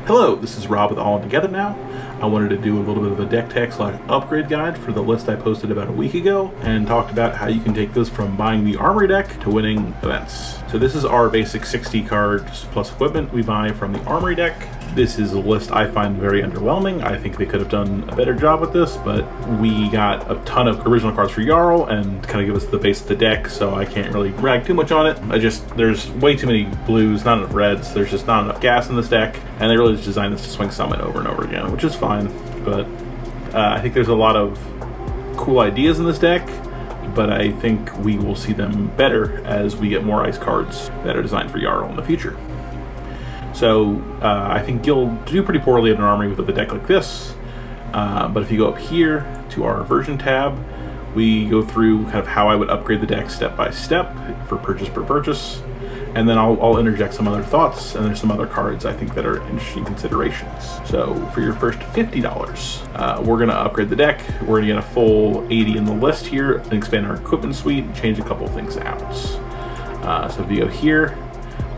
Hello, this is Rob with All In Together Now. I wanted to do a little bit of a deck tech / upgrade guide for the list I posted about a week ago and talked about how you can take this from buying the Armory deck to winning events. So this is our basic 60 cards plus equipment we buy from the Armory deck. This is a list I find very underwhelming. I think they could have done a better job with this, but we got a ton of original cards for Jarl and kind of give us the base of the deck, so I can't really brag too much on it. There's way too many blues, not enough reds, there's just not enough gas in this deck, and they really just designed this to swing summon over and over again, which is fine, but I think there's a lot of cool ideas in this deck, but I think we will see them better as we get more ice cards that are designed for Jarl in the future. So I think you'll do pretty poorly in an Armory with a deck like this, but if you go up here to our version tab, we go through kind of how I would upgrade the deck step by step for purchase per purchase, and then I'll interject some other thoughts, and there's some other cards I think that are interesting considerations. So for your first $50, we're going to upgrade the deck. We're going to get a full 80 in the list here, and expand our equipment suite, and change a couple things out. So if you go here,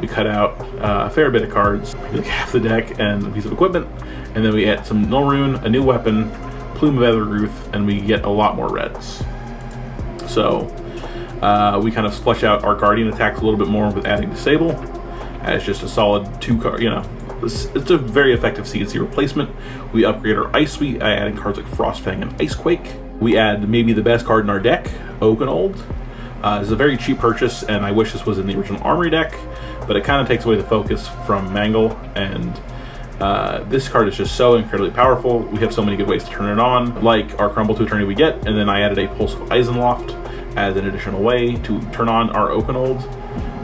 we cut out a fair bit of cards, like half the deck and a piece of equipment, and then we add some Null Rune, a new weapon, Plume of Evergrowth, and we get a lot more reds. So we kind of flesh out our Guardian attacks a little bit more with adding Disable as just a solid 2-card, it's a very effective C&C replacement. We upgrade our Ice Suite by adding cards like Frostfang and Icequake. We add maybe the best card in our deck, Oakenold. It's a very cheap purchase, and I wish this was in the original Armory deck, but it kind of takes away the focus from Mangle, and this card is just so incredibly powerful. We have so many good ways to turn it on, like our Crumble to Eternity we get, and then I added a Pulse of Eisenloft as an additional way to turn on our Oakenold,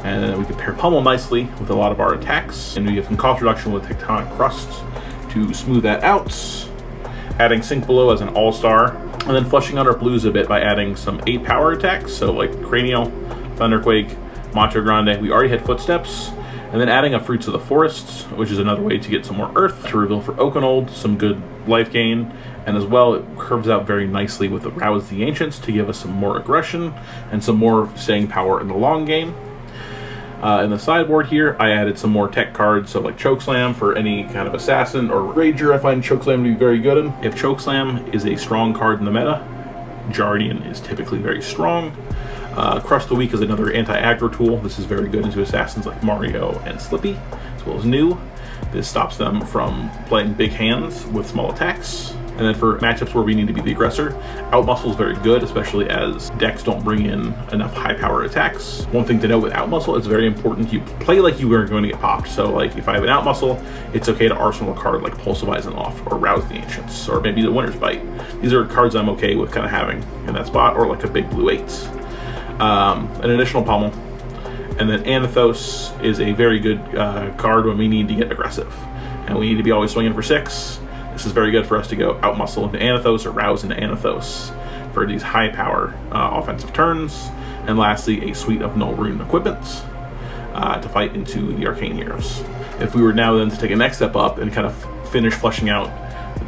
and then we can pair Pummel nicely with a lot of our attacks, and we have some cost reduction with Tectonic Crust to smooth that out, adding Sink Below as an all-star, and then flushing out our blues a bit by adding some 8 power attacks, so like Cranial, Thunderquake, Macho Grande. We already had Footsteps, and then adding a Fruits of the Forests, which is another way to get some more earth to reveal for Oakenold, some good life gain, and as well it curves out very nicely with Rouse the Ancients to give us some more aggression and some more staying power in the long game. In the sideboard here, I added some more tech cards, so like Chokeslam for any kind of assassin or rager. I find Chokeslam to be very good in. If Chokeslam is a strong card in the meta, Jardian is typically very strong. Crush the Weak is another anti-aggro tool. This is very good into assassins like Mario and Slippy, as well as New. This stops them from playing big hands with small attacks. And then for matchups where we need to be the aggressor, Outmuscle is very good, especially as decks don't bring in enough high power attacks. One thing to note with Outmuscle, it's very important you play like you are going to get popped. So like if I have an Outmuscle, it's okay to arsenal a card like Pulse of Eisenloft or Rouse the Ancients, or maybe the Winter's Bite. These are cards I'm okay with kind of having in that spot, or like a big blue 8. An additional Pummel. And then Anathos is a very good card when we need to get aggressive. And we need to be always swinging for 6. This is very good for us to go Outmuscle into Anathos or Rouse into Anathos for these high power offensive turns. And lastly, a suite of Null Rune equipments to fight into the Arcane Heroes. If we were now then to take a next step up and kind of finish fleshing out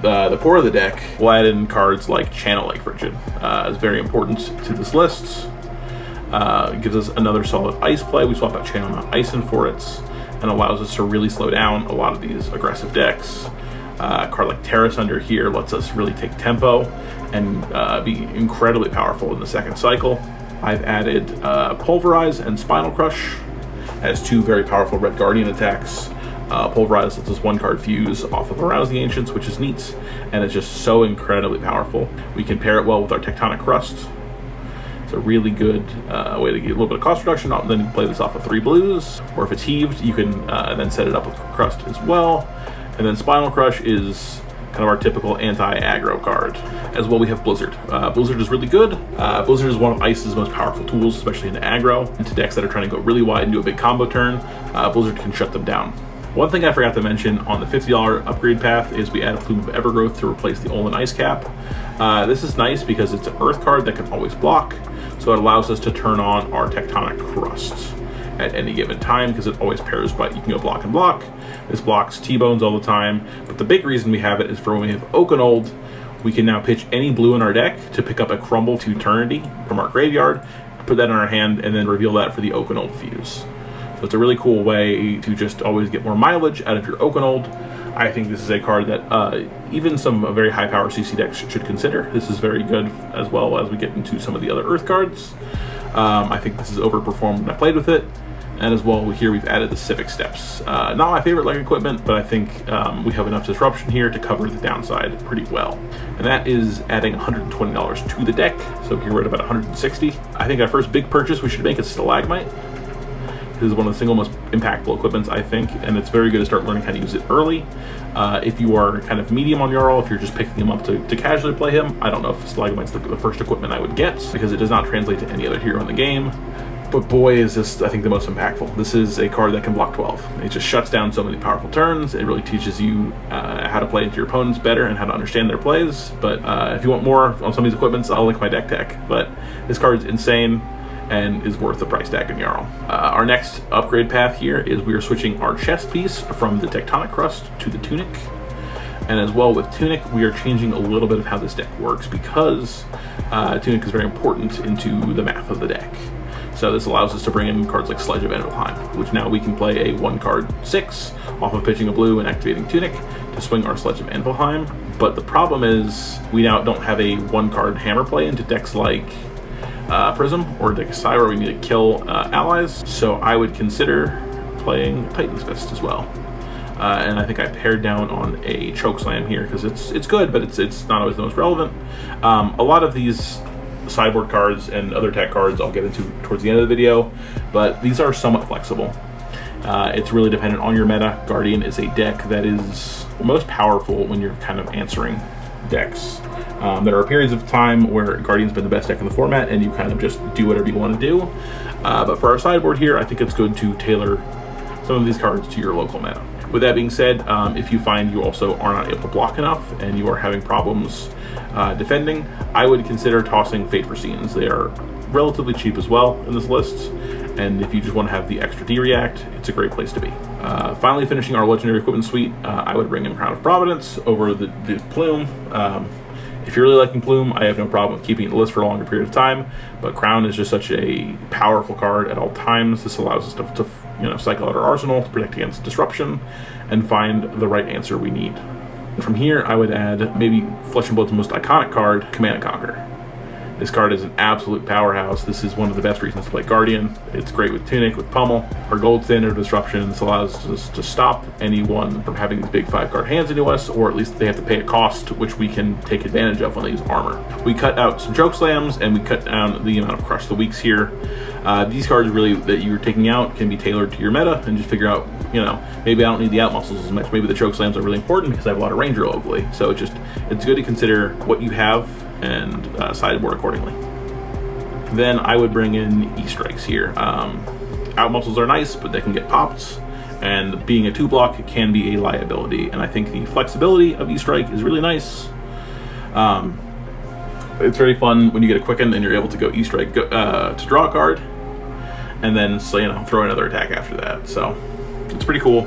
the core of the deck, we'll add in cards like Channel Legendaries. It's very important to this list. It gives us another solid ice play. We swap out Channel Mount Ison for it, and allows us to really slow down a lot of these aggressive decks. A card like Terrace under here lets us really take tempo and be incredibly powerful in the second cycle. I've added Pulverize and Spinal Crush as 2 very powerful Red Guardian attacks. Pulverize lets us 1 card fuse off of Arouse the Ancients, which is neat, and it's just so incredibly powerful. We can pair it well with our Tectonic Crust. It's a really good way to get a little bit of cost reduction. Then you play this off of 3 blues, or if it's heaved, you can then set it up with Crust as well. And then Spinal Crush is kind of our typical anti-aggro card. As well, we have Blizzard. Blizzard is really good. Blizzard is one of Ice's most powerful tools, especially into aggro. Into decks that are trying to go really wide and do a big combo turn, Blizzard can shut them down. One thing I forgot to mention on the $50 upgrade path is we add a Plume of Evergrowth to replace the Olin Ice Cap. This is nice because it's an Earth card that can always block, so it allows us to turn on our Tectonic Crust at any given time, because it always pairs, but you can go block and block. This blocks T-Bones all the time, but the big reason we have it is for when we have Oakenold, we can now pitch any blue in our deck to pick up a Crumble to Eternity from our graveyard, put that in our hand, and then reveal that for the Oakenold fuse. So it's a really cool way to just always get more mileage out of your Oakenold. I think this is a card that even some very high power CC decks should consider. This is very good as well as we get into some of the other Earth cards. I think this is overperformed when I played with it. And as well, here we've added the Civic Steps. Not my favorite leg equipment, but I think we have enough disruption here to cover the downside pretty well. And that is adding $120 to the deck, so here we're at about $160. I think our first big purchase we should make is Stalagmite. This is one of the single most impactful equipments, I think, and it's very good to start learning how to use it early. If you are kind of medium on Jarl, if you're just picking him up to casually play him, I don't know if Stalagmite's the first equipment I would get, because it does not translate to any other hero in the game. But boy, is this, I think, the most impactful. This is a card that can block 12. It just shuts down so many powerful turns. It really teaches you how to play into your opponents better and how to understand their plays. But if you want more on some of these equipments, I'll link my deck tech. But this card's insane and is worth the price tag in Jarl. Our next upgrade path here is we are switching our chest piece from the Tectonic Crust to the Tunic. And as well with Tunic, we are changing a little bit of how this deck works because Tunic is very important into the math of the deck. So this allows us to bring in cards like Sledge of Envilheim, which now we can play a 1-card 6 off of pitching a blue and activating Tunic to swing our Sledge of Envilheim. But the problem is we now don't have a 1-card hammer play into decks like Prism or Decasai where we need to kill allies. So I would consider playing Titan's Fist as well. And I think I pared down on a Chokeslam here because it's good, but it's not always the most relevant. A lot of these sideboard cards and other tech cards I'll get into towards the end of the video, but these are somewhat flexible. It's really dependent on your meta. Guardian is a deck that is most powerful when you're kind of answering decks. There are periods of time where Guardian's been the best deck in the format and you kind of just do whatever you want to do. But for our sideboard here, I think it's good to tailor some of these cards to your local meta. With that being said, if you find you also are not able to block enough and you are having problems defending, I would consider tossing Fate for Scenes. They are relatively cheap as well in this list, and if you just want to have the extra D-React, it's a great place to be. Finally finishing our Legendary Equipment Suite, I would bring in Crown of Providence over the Plume. If you're really liking Plume, I have no problem with keeping it in the list for a longer period of time, but Crown is just such a powerful card at all times. This allows us to cycle out our arsenal to protect against disruption and find the right answer we need. From here, I would add maybe Flesh and Blood's most iconic card, Command and Conquer. This card is an absolute powerhouse. This is one of the best reasons to play Guardian. It's great with Tunic, with Pummel. Our gold standard disruption. This allows us to stop anyone from having these big 5-card hands into us, or at least they have to pay a cost, which we can take advantage of when they use armor. We cut out some Chokeslams, and we cut down the amount of Crush the Weaks here. These cards really that you're taking out can be tailored to your meta, and just figure out, maybe I don't need the out muscles as much. Maybe the Chokeslams are really important because I have a lot of Ranger locally. So it's good to consider what you have and sideboard accordingly. Then I would bring in E-Strikes here. Out muscles are nice, but they can get popped, and being a 2-block can be a liability, and I think the flexibility of E-Strike is really nice. It's very fun when you get a Quicken and you're able to go E-Strike to draw a card, and then throw another attack after that. So it's pretty cool.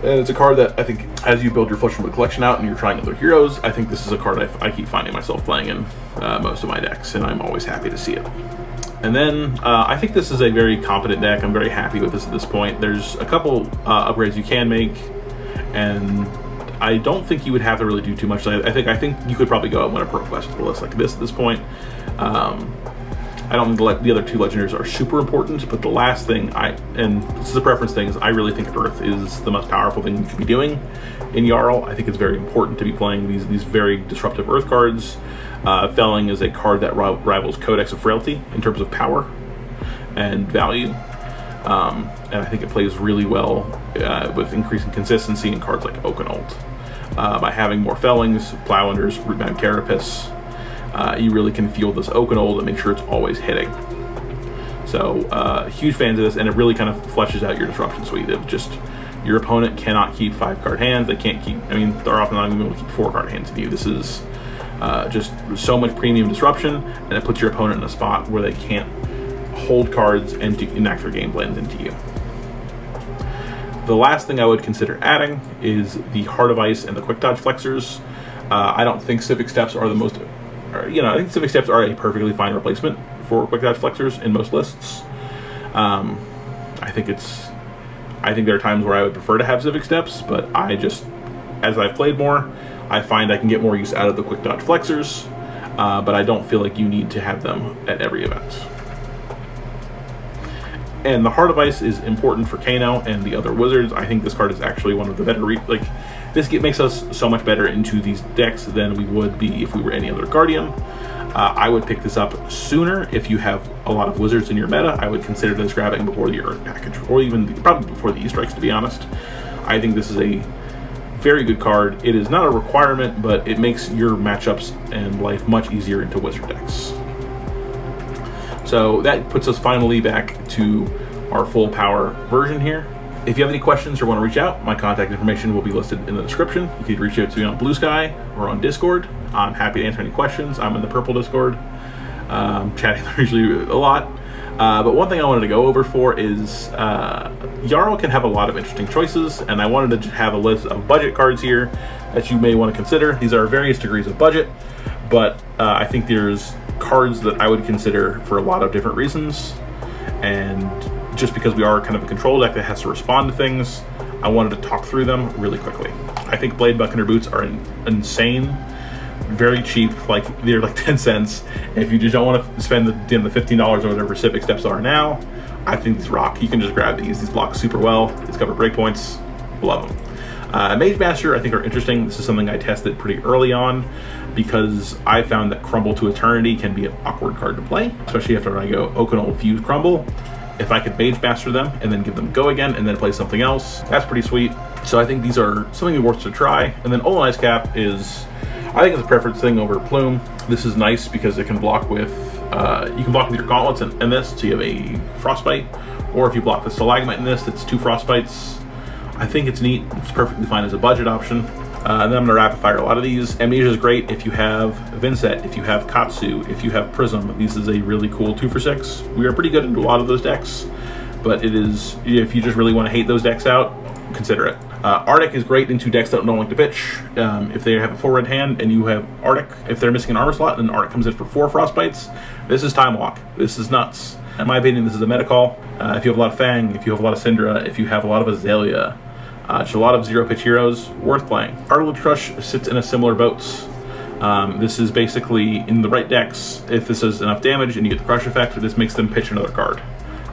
And it's a card that I think, as you build your Flesh and Blood collection out and you're trying other heroes, I think this is a card I keep finding myself playing in most of my decks, and I'm always happy to see it. And then I think this is a very competent deck. I'm very happy with this at this point. There's a couple upgrades you can make, and I don't think you would have to really do too much. I think you could probably go out and win a Pro Quest with a list like this at this point. I don't think the other 2 legendaries are super important, but the last thing, and this is a preference thing, is I really think Earth is the most powerful thing you could be doing in Jarl. I think it's very important to be playing these very disruptive Earth cards. Felling is a card that rivals Codex of Frailty in terms of power and value, and I think it plays really well with increasing consistency in cards like Oakenold. By having more Fellings, Plowlanders, Rootbound Carapace, you really can feel this Oakenold and make sure it's always hitting. So huge fans of this, and it really kind of fleshes out your disruption suite of just your opponent cannot keep 5-card hands. They can't keep, they're often not even able to keep 4-card hands in you. This is just so much premium disruption, and it puts your opponent in a spot where they can't hold cards and enact their game plans into you. The last thing I would consider adding is the Heart of Ice and the Quick Dodge Flexors. I don't think Civic Steps are the most, I think Civic Steps are a perfectly fine replacement for Quick Dodge Flexors in most lists. I think there are times where I would prefer to have Civic Steps, but as I've played more, I find I can get more use out of the quick dodge flexors, but I don't feel like you need to have them at every event. And the Heart of Ice is important for Kano and the other wizards. I think this card is actually one of the better, this makes us so much better into these decks than we would be if we were any other Guardian. I would pick this up sooner if you have a lot of wizards in your meta. I would consider this grabbing before the Earth package, or even probably before the E-Strikes, to be honest. I think this is a very good card. It is not a requirement, but it makes your matchups and life much easier into wizard decks. So that puts us finally back to our full power version here. If you have any questions or want to reach out, my contact information will be listed in the description. You can reach out to me on Blue Sky or on Discord. I'm happy to answer any questions. I'm in the purple Discord, chatting usually a lot. But one thing I wanted to go over for is Jarl can have a lot of interesting choices, and I wanted to have a list of budget cards here that you may want to consider. These are various degrees of budget, but I think there's cards that I would consider for a lot of different reasons. And just because we are kind of a control deck that has to respond to things, I wanted to talk through them really quickly. I think Blade Buccaneer boots are insane, very cheap, they're like 10 cents. And if you just don't want to spend the $15 or whatever Civic Steps are now, I think these rock. You can just grab these block super well. These cover breakpoints, love them. Mage Master I think are interesting. This is something I tested pretty early on because I found that Crumble to Eternity can be an awkward card to play, especially after I go Oakenol Fuse Crumble. If I could Mage Master them and then give them go again and then play something else, that's pretty sweet. So I think these are something worth to try. And then Olin Ice Cap is, I think it's a preference thing over Plume. This is nice because it can block with, you can block with your gauntlets and this, so you have a Frostbite. Or if you block the Stalagmite in this, it's 2 Frostbites. I think it's neat. It's perfectly fine as a budget option. And then I'm going to rapid fire a lot of these. Amnesia is great if you have Vincent, if you have Katsu, if you have Prism. This is a really cool 2 for 6. We are pretty good into a lot of those decks, but it is, if you just really want to hate those decks out, consider it. Arctic is great into decks that don't like to pitch. If they have a 4 red hand and you have Arctic, if they're missing an armor slot, then Arctic comes in for 4 Frostbites. This is Time Walk. This is nuts. In my opinion, this is a meta call. If you have a lot of Fang, if you have a lot of Syndra, if you have a lot of Azalea, just a lot of 0-pitch heroes, worth playing. Cartilage Crush sits in a similar boat. This is basically in the right decks. If this does enough damage and you get the Crush effect, this makes them pitch another card.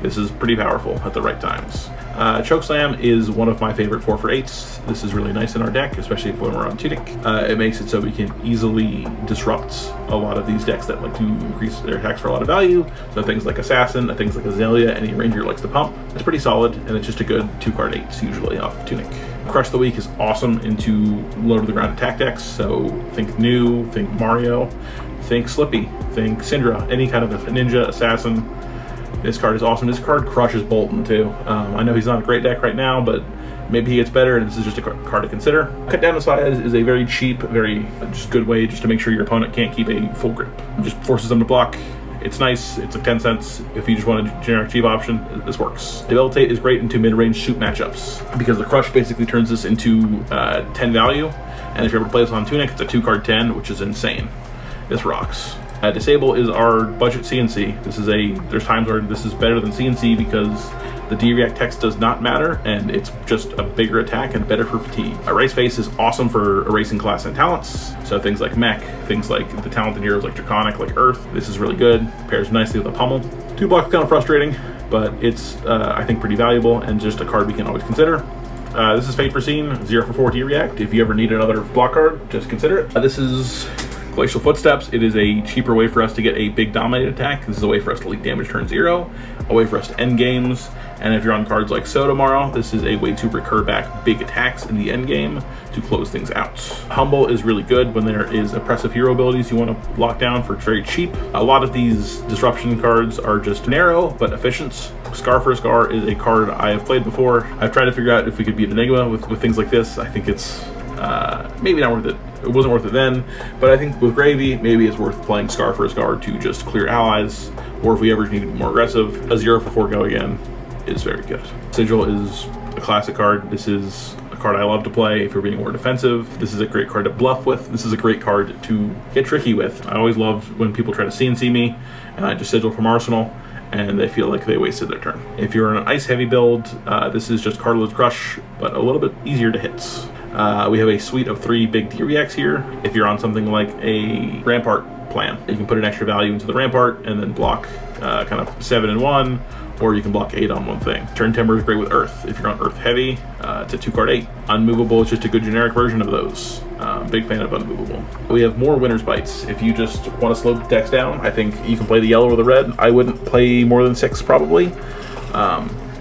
This is pretty powerful at the right times. Chokeslam is one of my favorite 4 for 8s. This is really nice in our deck, especially when we're on Tunic. It makes it so we can easily disrupt a lot of these decks that like to increase their attacks for a lot of value. So things like Assassin, things like Azalea, any ranger likes to pump. It's pretty solid, and it's just a good 2-card 8s usually off of Tunic. Crush the Weak is awesome into low to the ground attack decks. So think New, think Mario, think Slippy, think Syndra, any kind of a ninja, assassin. This card is awesome. This card crushes Bolton too. I know he's not a great deck right now, but maybe he gets better, and this is just a card to consider. Cut Down to Size is a very cheap, very just good way just to make sure your opponent can't keep a full grip. It just forces them to block. It's nice. It's like 10 cents. If you just want a generic cheap option, this works. Debilitate is great into mid-range shoot matchups because the Crush basically turns this into 10 value, and if you're able to play this on Tunic, it's a 2-card 10, which is insane. This rocks. Disable is our budget C&C. There's times where this is better than C&C because the D-React text does not matter, and it's just a bigger attack and better for fatigue. Erase Face is awesome for erasing class and talents. So things like Mech, things like the talented heroes like Draconic, like Earth. This is really good. Pairs nicely with a Pummel. 2 blocks kind of frustrating, but it's, I think, pretty valuable and just a card we can always consider. This is Fate Foreseen, 0 for 4 D-React. If you ever need another block card, just consider it. This is Glacial Footsteps. It is a cheaper way for us to get a big dominate attack. This is a way for us to leak damage turn 0, a way for us to end games, and if you're on cards like So tomorrow, this is a way to recur back big attacks in the end game to close things out. Humble is really good when there is oppressive hero abilities you want to lock down for very cheap. A lot of these disruption cards are just narrow but efficient. Scar for a Scar is a card I have played before. I've tried to figure out if we could beat Enigma with things like this. I think it's maybe not worth it. It wasn't worth it then, but I think with Gravy, maybe it's worth playing Scar for a Scar to just clear allies, or if we ever need to be more aggressive, a 0 for 4 go again is very good. Sigil is a classic card. This is a card I love to play if you're being more defensive. This is a great card to bluff with. This is a great card to get tricky with. I always love when people try to C&C me, and I just Sigil from Arsenal, and they feel like they wasted their turn. If you're in an ice heavy build, this is just Cartilage Crush, but a little bit easier to hit. We have a suite of 3 big D-Reacts here. If you're on something like a Rampart plan, you can put an extra value into the Rampart and then block kind of 7 in 1, or you can block 8 on one thing. Turn Timber is great with Earth. If you're on Earth Heavy, it's a 2-card 8. Unmovable is just a good generic version of those. Big fan of Unmovable. We have more Winter's Bites. If you just want to slow the decks down, I think you can play the yellow or the red. I wouldn't play more than 6 probably.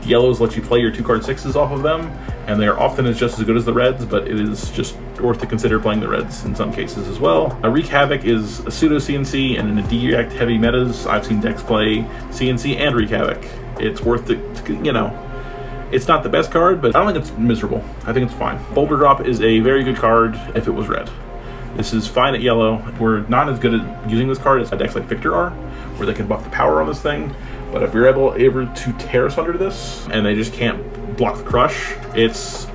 Yellows let you play your 2-card 6s off of them, and they are often just as good as the reds, but it is just worth to consider playing the reds in some cases as well. A Wreak Havoc is a pseudo C&C, and in a D-React heavy metas, I've seen decks play C&C and Wreak Havoc. It's worth it, you know, it's not the best card, but I don't think it's miserable. I think it's fine. Boulder Drop is a very good card if it was red. This is fine at yellow. We're not as good at using this card as decks like Victor are, where they can buff the power on this thing. But if you're able to Terrace under this, and they just can't block the crush, it's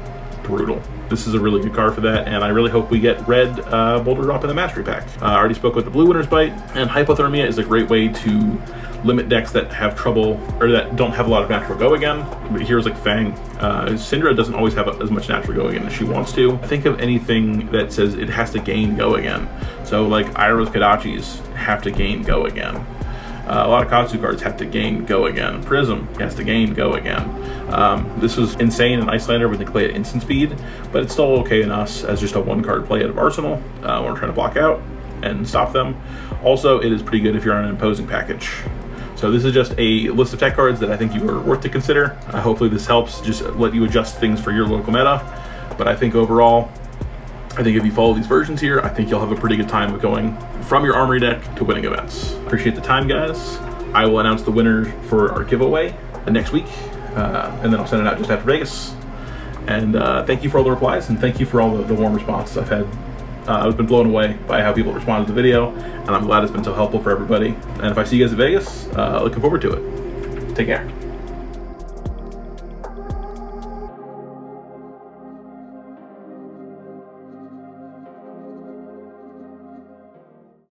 brutal. This is a really good card for that, and I really hope we get red Boulder Drop in the Mastery Pack. I already spoke with the blue Winter's Bite, and Hypothermia is a great way to limit decks that have trouble, or that don't have a lot of natural go again. Heroes like Fang. Syndra doesn't always have as much natural go again as she wants to. Think of anything that says it has to gain go again. So like Iroh's Kodachis have to gain go again. A lot of Katsu cards have to gain go again. Prism has to gain go again. This was insane in Icelander when they play at instant speed, but it's still okay in us as just a 1-card play out of Arsenal when we're trying to block out and stop them. Also, it is pretty good if you're on an imposing package. So this is just a list of tech cards that I think you are worth to consider. Hopefully this helps just let you adjust things for your local meta. But I think overall, I think if you follow these versions here, I think you'll have a pretty good time of going from your Armory deck to winning events. Appreciate the time, guys. I will announce the winner for our giveaway next week, and then I'll send it out just after Vegas. And thank you for all the replies, and thank you for all the warm response I've had. I've been blown away by how people responded to the video, and I'm glad it's been so helpful for everybody. And if I see you guys at Vegas, looking forward to it. Take care.